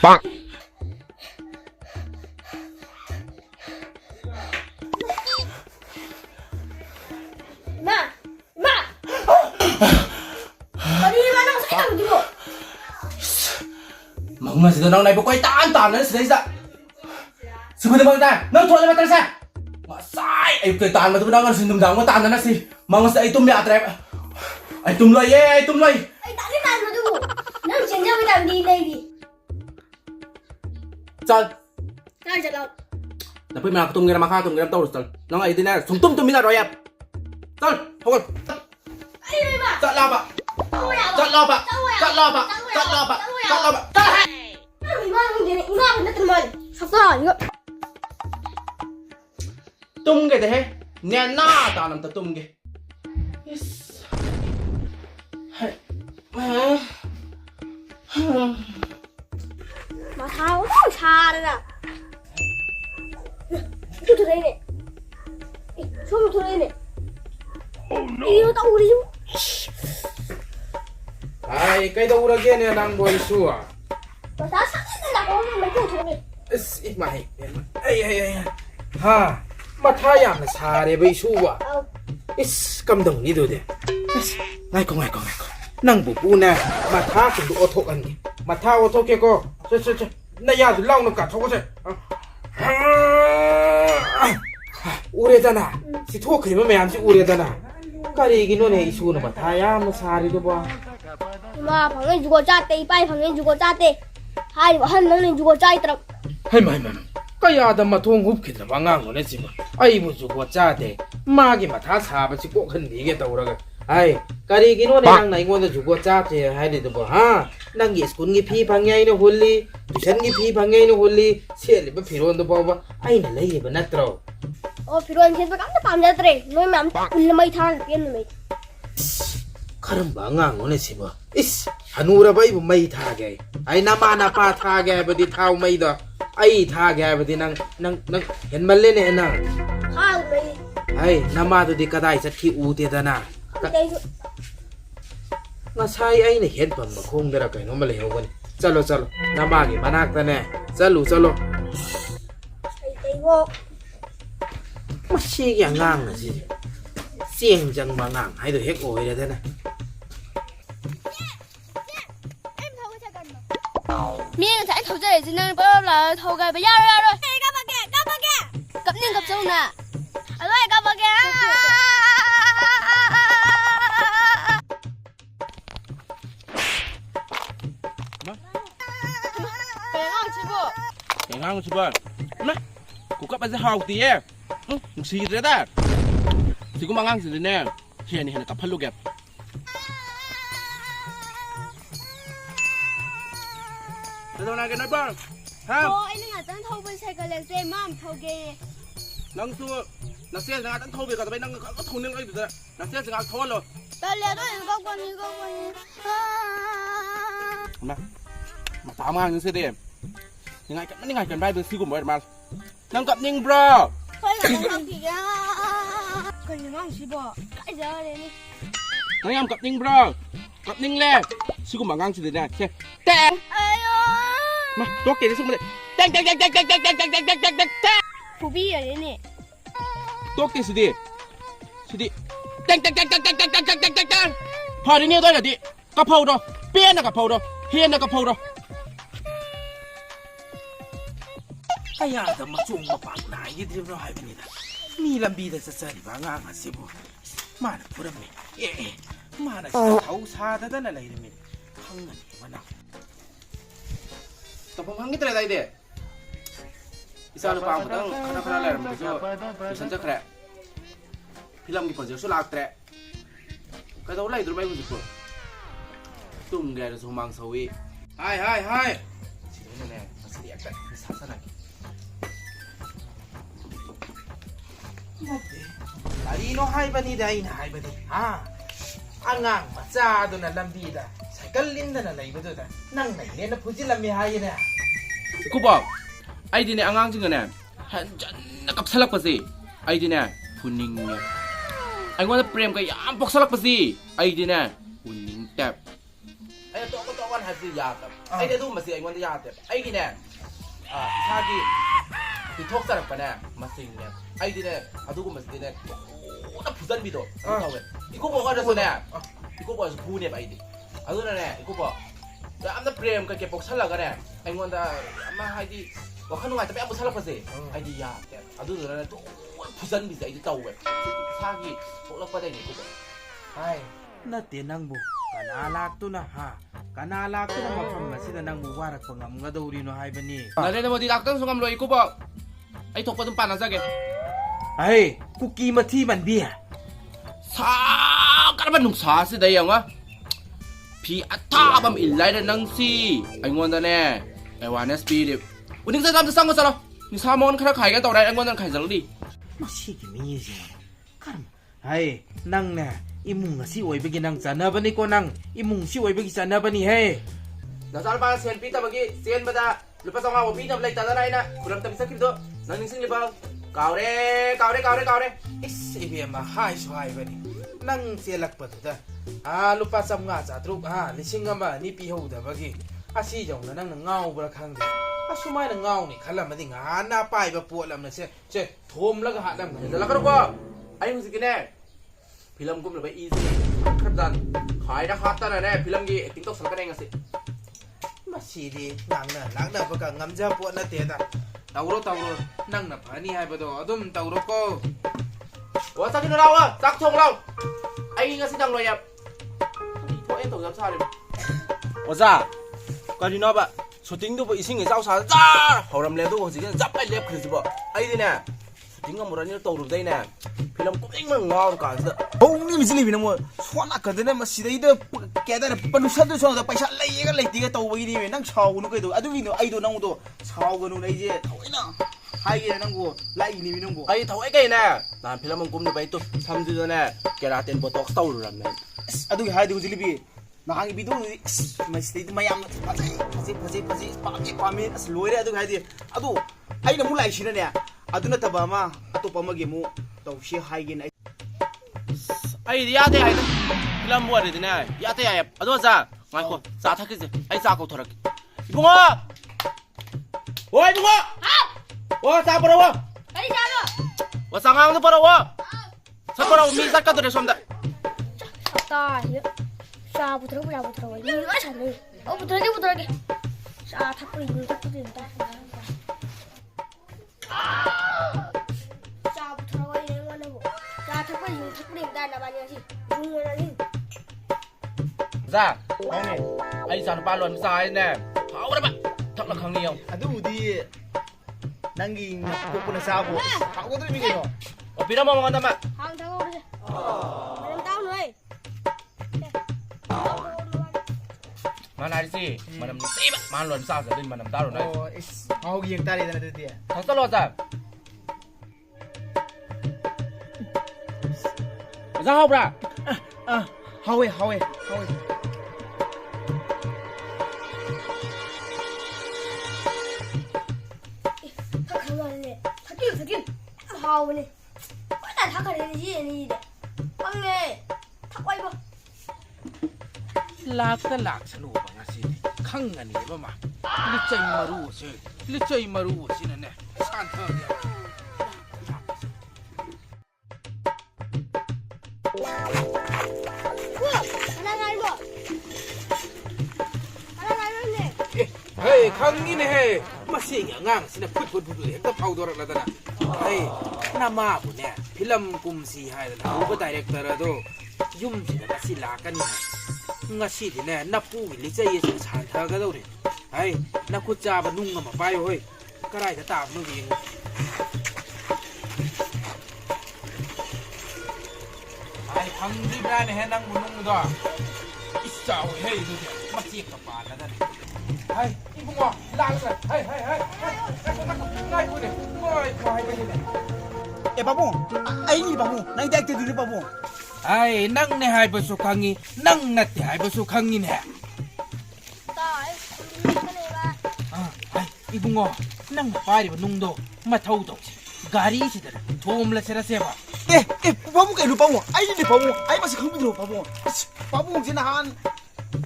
빵! 임마! 임마! 어디 가는 사람 누구? Mong sida nang nai bukoi tan tan na sida sida. Sebentar bang tan, nang tuan lepas terasa. Masai, ayo ke tan matu nang sindum dang mo tan na si. Mang sa itum ya trep. Ai tum loi ye, ai tum loi. Ai tadi tan 누구? 난 진짜 왜 담디 내기? Chal, 날 잡아. tapi mana tum ngira maka tum ngira tau chal. Nang ai dina sung tum mina royap. Chal, hokol. 아이 임마! Chal la ba. Chal la ba. Chal la ba. Chal la ba. Chal la ba. Chal. 이거 근데 정말 샀어 이거. Tum cái thế, nghe na ta làm ta tum cái. Yes. Hai. 마 다 엄청 잘하라. 또 들어있네. 소리 들어있네. 이거 또 우리 좀. Ai, cái đâu ra kia nè đang bồi xùa. 나 삭제된다고 하면 또 들어있네. Ít mày. Ai. Ha, mà thay à mà xà để bồi xùa. 아우. Ít cầm đồng đi rồi đấy. Ngay con. Năng bù bù nè, mà tha cũng đủ ô thô ăn đi. Mà tha ô thô kia cô. Chơi. Này ya thì lau nó cả thô chơi. 우레잖아. 지 토 그리면 매암지 우레잖아. 까리기 너네 이수는 뭐 다야 뭐 사리도 봐. 이마 방에 죽어 짰대 이빨 방에 죽어 짰대. 아 이거 한 명은 죽어 짜 있더라. 할머니. 까야다 마 동흡기들 왕왕 거네 지금. 아이고 주고 짜대. 마기 마다 사바지 꼭 흔들겠다 오라가. 아이 까리기 너네 랑 나이고도 주고 짜대 하리도 뭐 하. 낭기 스쿨기 피 방야이는 홀리. 두산기 피 방야이는 홀리. 세리버 피론도 봐봐. 아이는 레이버 나트로. 필요한 제발 깜짝 밤자들에 너희 맘 울려마이 타는 겠네. Karang banga ngone siba. Is hanura ba ibu mai thage. Ai nama na pa thage ba di thau mai da. Ai thage ba di nang hen malle ne na. 아 우리. Ai nama do di kadai sathi u te da na. Ngasai ai ne hen pam ba khong dara kai no ma le ho ba ni. Chalo. Nama gi manak ta ne. Chalo. 이거 Masi gi ngang na si. Sieng jang ba ngang hai do hek oi da na. miếng thải thầu dây chỉ nên bao là thầu gầy bây giờ rồi cắp bao cắp nhưng cắp sâu nè rồi cắp bao kìa Cái ngang chứ ba. Nè. Ku ka ba za hau ti e. Si re da. Si ku mangang si ne. Hian ni han ka phalu gap. Đâu nào cái nói bơ. Ha. ồ anh là tấn thầu bên xe cái lẹt xe mắm thầu ghê Nang su. Na se nga tan thau be ka ba nang ka thau ning ai da. Na se nga thau lo. tao lẹt đó anh có con Mà. Mà ta mang như thế đi. Những ngày cần bay được si của mới mà. Nang cặp ning bro. phải là con thằng gì á còn những mắm chỉ bỏ cái giờ này đi Nang em cặp ning bro. Cặp ning le. Si của mangang si nè. Se. Tè. ai Mà, tốt kìa xuống đây. Tang. phù bi ở đây nè Tốt kìa đi. Tang. Hỏi đi nhiều thôi là đi. Cặp hầu đó. Bên là cặp hầu đó. Hiên là cặp hầu đó. Kaya da machung mapang na yidrim no hay benida. Mi lambi da sa sari ba nga nga sibo. Mana pura me. Mana sa thau sa da na lai me. Khang na ni mana. To pang hangit ra dai de. Isa no pang patang khana lai ram so. San cha khra. Film ki pajau so lak tre. Ka dau lai dur mai bu ko. Tum ga so mang sawi. Hai. Sini ne. Masih akan sa sa na. Talino haibani da ina haibani ha angang macha do na lambi da cycle lin da na laiba do da nang nai ne na phuji lammi hai ne ku ba ai di ne angang jing ne han jan na kap salak pa si ai di ne phuning ne ai ngwa prem ka yam pok salak pa si ai di ne phuning tap ai to ko to wan 하지 야다. 아이데도 마시 아이원데 야다. 아이기네. 이사기 비톡사락바네 마시네. 아이디네 아두고 마시네. 나 부산비도. 이거 뭐가래서네. 이거 봐서 부네 아이디. 아두네 이거 봐. 아무나 프레임 그렇게 복 살라가네. 아이원데 아마 하이디 wakanu ngai tapi ambo salah pase ai di ya adu dora to busan bisa ai tau we sagi pok pada ni ko ai nate nangbu kanalak tu na ha kanalak tu na mafam masida nangbu warak pangam nga dawri no hai bani na le mo di daktan sungam loi ko ba ai thok pa dum pana jage ai kuki mathi man bia sa kar ban nung sa se dai yang wa pi ata bam illai da nang si ai ngon da ne awareness speed uning sa dam sa sang ko salo ni sa mon khara khai ga taw dai ai ngon dan khai jang di masigi mi ji karam ai nang ne imung si oi begi nang chana bani ko nang imung si oi begi chana bani he na sal ba sen pi ta bagi sen bada lupa sa nga pi ta blai ta da na kuram ta bisakir do nang ning sing liba kaure is ibi ma hai so hai bani nang selak pa da lupa sam nga cha truk lising ama ni pi ho da bagi asi jong na nang ngau bra khang de asumai na ngau ni khala ma ding na pai ba po lam na se thom la ga ha lam da la kar ko ai hu sikine film kum le ba easy khat dan khai da khat ta na ne film gi acting tok sal ka ngai ngasi masidi nang na ba ka ngam ja po na te da tawro nang na phani hai ba do adum tawro ko wa sa kin raw sak thong raw ai ngasi dang lo yap to en to jap sa le 오자 까지나 봐 쇼팅도 뭐 이승에 싸우사 짜 허람래도 지금 잡발 랩 그러지 뭐 아이디네 쇼팅가 뭐라니 떠오르다이네 필름 꾸밍만 나올 간서 홍님 실리비는 뭐 소나 거드네 뭐 시대이도 깨다네 빠누사도 소나 पैसा लैएगा लैतिगा तौबगिनि नंग साउनु कइदो अदुगिनो आइदो नंगदो साउगनु नैजे थौइना हाइगे नंगो लाइनि बिनंगो ai thau ai kai na na film kum ne bai to samju ne keratin botox tawru ram ne अदुगी हाइदो जिलिबी 나항이 비도 마스테이드 마얌 파지 파미 로이레 아두 가이디 아두 아이나 몰라이 시네네 아두나 타바마 아토파마게 모 tawsi haigin ai ya te ai film bo de na ya te ai ado za ngai ko za thak ke ai za ko thorak ibungo oi ibungo wa sa paro wa Kali jalo. wa sa ngang de paro wa sa paro mi sa ka de somda 자, 자, 부들어. 이거 잘해. 부들게. 자, 탁구 된다. 자, 부들어 이거는 뭐. 자, 탁구 된다. 나 많이 하지. 중요하지. za ngai ai sa pa lon sai ne phau da ba thak la khang ni yong aduudi nangi kokuna sabo hagodo mi geno o pira mo nganda ma 강 타고 그러지. 마음 다운 왜? man ai si manam ni si ba man lon sa sa din manam da ro nai oh is haugi yang tari dana deti thak ta lo za za hau bra hawe 가만히 탁기 하오네 빨리 탁가래지 얘네 빵네 탁와 이거 lakta lak sanu ba ngasi khang ani ba ma lichai maru si na ne san tha ya hey khang ni ne hey masi ngang sina phut hekta powder la dana hey nama bu ne film kum si hai da bu director do yum si da si la kan ni ngasi di ne napu li chai ye san tha ga do re hey na ku cha ba nung ma pai hoi karai da ta nu gi ai khang di bra ne he nang bu nung do isao hey du ma chi ka pa la da hey ibu mo lang la hey ngai bu ne ngoi kwai ba ni ne e babu ai ni babu nang dak te di babu ai nang ne hai ba su khangi nang na te hai ba su khangi ne ai ibungo nang pari ba nung do ma thau do gari si da thom la sera se ba babu kai lu babu ai ni babu ai ba si khang bi lu babu jina han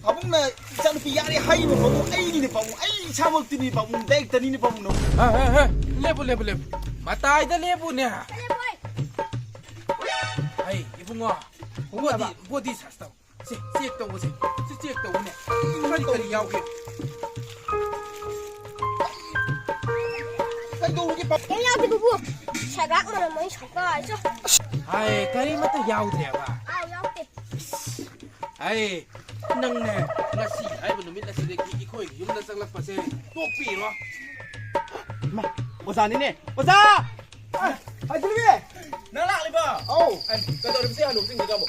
바봉나 이자누피 야리 하이노 바봉 아이니네 바봉 아이 차먹더니 바봉 넥더니네 바봉 너 레브 마타이다 레브네 아이 이봉아 보디 사스타 섹다 오세 섹다 오네 카리 야오게 아이도 우리 바 Em nhau thì bố bố. Chả gác mà mới chọc vào chứ. 아이 카리 마타 야오드레바 Ai nhau thì. 아이 낭네 ngasi ai bu numit na sile ki khoi yum na sanglak pa se tok pi ro 마 오자니네 오자 아들비 nang lak liba 어 ai ka to rim se anu sing ga mo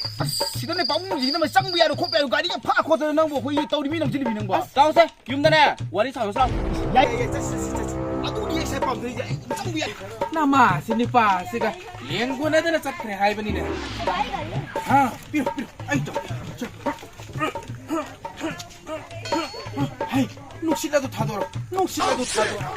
시간에 바봉 이놈의 쌍부야로 코빼고 가리가 파코드 낭보 거기 떠리미 낭 질리미 낭보 tao se yum da ne wari sa sa 야야야 아도 우리 새 밤들 이제 쌍부야 nama sini pa siga leng ko na na chat kre hai bani ne Đấy là lên. ha piro ai to hai 녹시라도 다 돌아 녹시라도 다 돌아